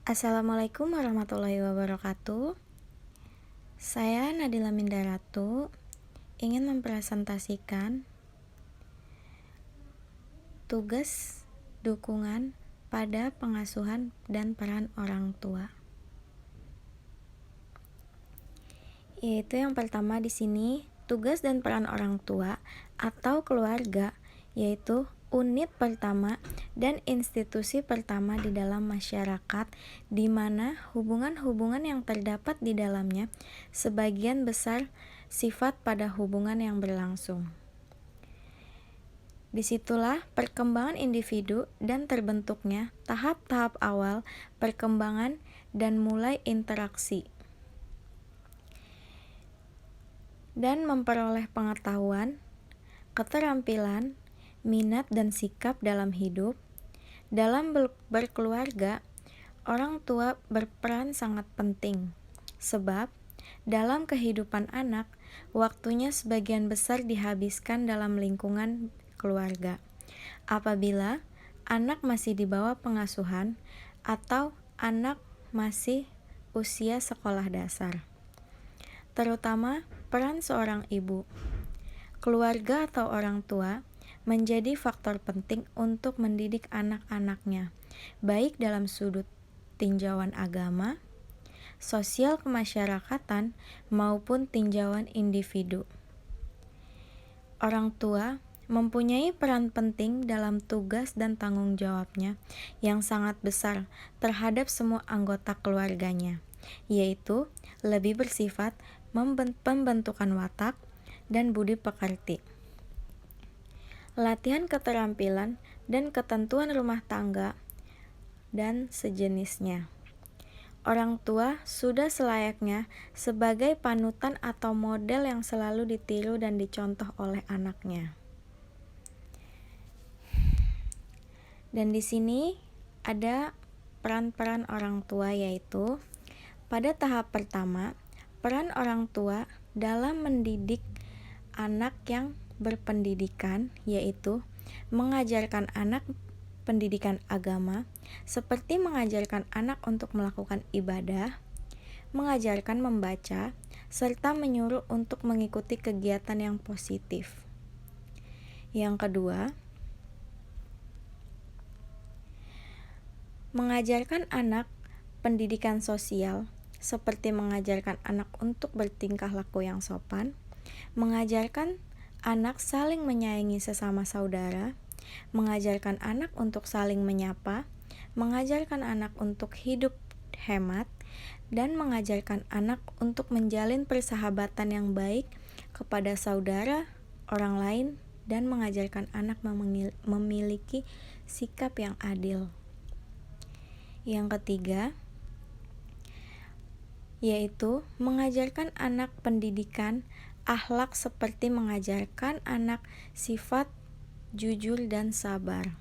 Assalamualaikum warahmatullahi wabarakatuh. Saya Nadila Mindaratu ingin mempresentasikan tugas dukungan pada pengasuhan dan peran orang tua. Yaitu yang pertama di sini, tugas dan peran orang tua atau keluarga, yaitu unit pertama dan institusi pertama di dalam masyarakat, di mana hubungan-hubungan yang terdapat di dalamnya sebagian besar sifat pada hubungan yang berlangsung. Disitulah perkembangan individu dan terbentuknya tahap-tahap awal perkembangan dan mulai interaksi dan memperoleh pengetahuan, keterampilan, minat dan sikap dalam hidup. Dalam berkeluarga, orang tua berperan sangat penting, sebab dalam kehidupan anak, waktunya sebagian besar dihabiskan dalam lingkungan keluarga. Apabila anak masih di bawah pengasuhan atau anak masih usia sekolah dasar. Terutama peran seorang ibu. Keluarga atau orang tua menjadi faktor penting untuk mendidik anak-anaknya, baik dalam sudut tinjauan agama, sosial kemasyarakatan, maupun tinjauan individu. Orang tua mempunyai peran penting dalam tugas dan tanggung jawabnya yang sangat besar terhadap semua anggota keluarganya, yaitu lebih bersifat pembentukan watak dan budi pekerti, latihan keterampilan dan ketentuan rumah tangga, dan sejenisnya. Orang tua sudah selayaknya sebagai panutan atau model yang selalu ditiru dan dicontoh oleh anaknya. Dan di sini ada peran-peran orang tua, yaitu pada tahap pertama, peran orang tua dalam mendidik anak yang berpendidikan, yaitu mengajarkan anak pendidikan agama, seperti mengajarkan anak untuk melakukan ibadah, mengajarkan membaca, serta menyuruh untuk mengikuti kegiatan yang positif. Yang kedua, mengajarkan anak pendidikan sosial, seperti mengajarkan anak untuk bertingkah laku yang sopan, mengajarkan anak saling menyayangi sesama saudara, mengajarkan anak untuk saling menyapa, mengajarkan anak untuk hidup hemat, dan mengajarkan anak untuk menjalin persahabatan yang baik kepada saudara, orang lain, dan mengajarkan anak memiliki sikap yang adil. Yang ketiga, yaitu mengajarkan anak pendidikan akhlak, seperti mengajarkan anak sifat jujur dan sabar.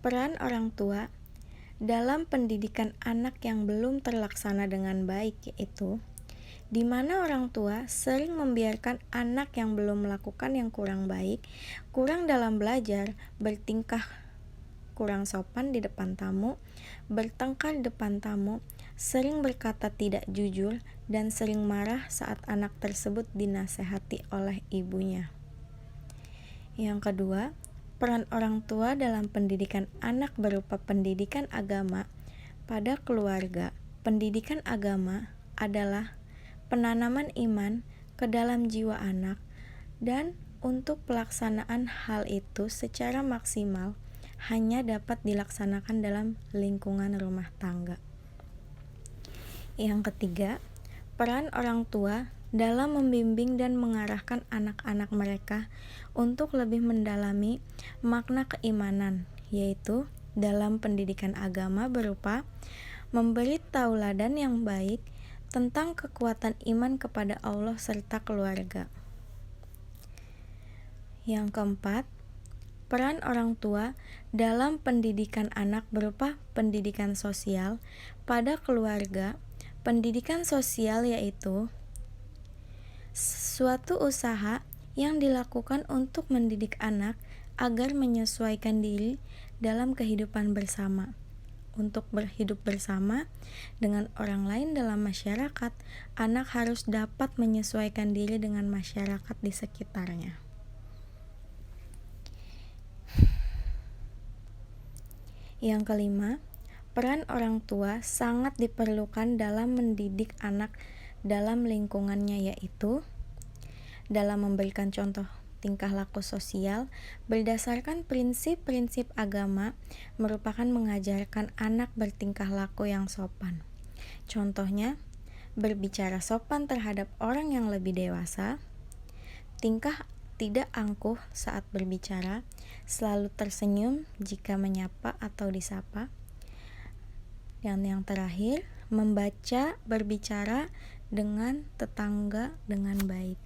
Peran orang tua dalam pendidikan anak yang belum terlaksana dengan baik, yaitu di mana orang tua sering membiarkan anak yang belum melakukan yang kurang baik, kurang dalam belajar, bertingkah kurang sopan di depan tamu, bertengkar di depan tamu, sering berkata tidak jujur, dan sering marah saat anak tersebut dinasehati oleh ibunya. Yang kedua, peran orang tua dalam pendidikan anak berupa pendidikan agama pada keluarga. Pendidikan agama adalah penanaman iman ke dalam jiwa anak, dan untuk pelaksanaan hal itu secara maksimal hanya dapat dilaksanakan dalam lingkungan rumah tangga. Yang ketiga, peran orang tua dalam membimbing dan mengarahkan anak-anak mereka untuk lebih mendalami makna keimanan, yaitu dalam pendidikan agama berupa memberi tauladan yang baik tentang kekuatan iman kepada Allah serta keluarga. Yang keempat, peran orang tua dalam pendidikan anak berupa pendidikan sosial pada keluarga. Pendidikan sosial yaitu suatu usaha yang dilakukan untuk mendidik anak agar menyesuaikan diri dalam kehidupan bersama. Untuk berhidup bersama dengan orang lain dalam masyarakat, anak harus dapat menyesuaikan diri dengan masyarakat di sekitarnya. Yang kelima, peran orang tua sangat diperlukan dalam mendidik anak dalam lingkungannya, yaitu dalam memberikan contoh tingkah laku sosial berdasarkan prinsip-prinsip agama merupakan mengajarkan anak bertingkah laku yang sopan. Contohnya, berbicara sopan terhadap orang yang lebih dewasa, tingkah tidak angkuh saat berbicara, selalu tersenyum jika menyapa atau disapa. Dan yang terakhir, membaca, berbicara dengan tetangga dengan baik.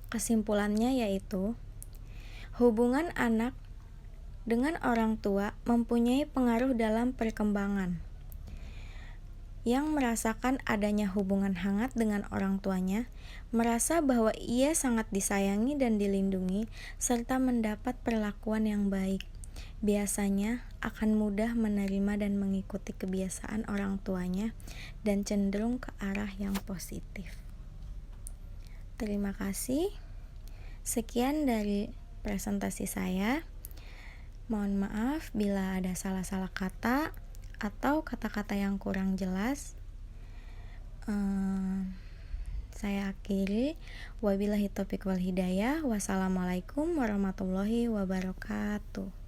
Kesimpulannya yaitu, hubungan anak dengan orang tua mempunyai pengaruh dalam perkembangan. Yang merasakan adanya hubungan hangat dengan orang tuanya, merasa bahwa ia sangat disayangi dan dilindungi, serta mendapat perlakuan yang baik. Biasanya akan mudah menerima dan mengikuti kebiasaan orang tuanya dan cenderung ke arah yang positif. Terima kasih. Sekian dari presentasi saya. Mohon maaf bila ada salah-salah kata atau kata-kata yang kurang jelas. Saya akhiri. Wabillahi taufiq wal hidayah. Wassalamualaikum warahmatullahi wabarakatuh.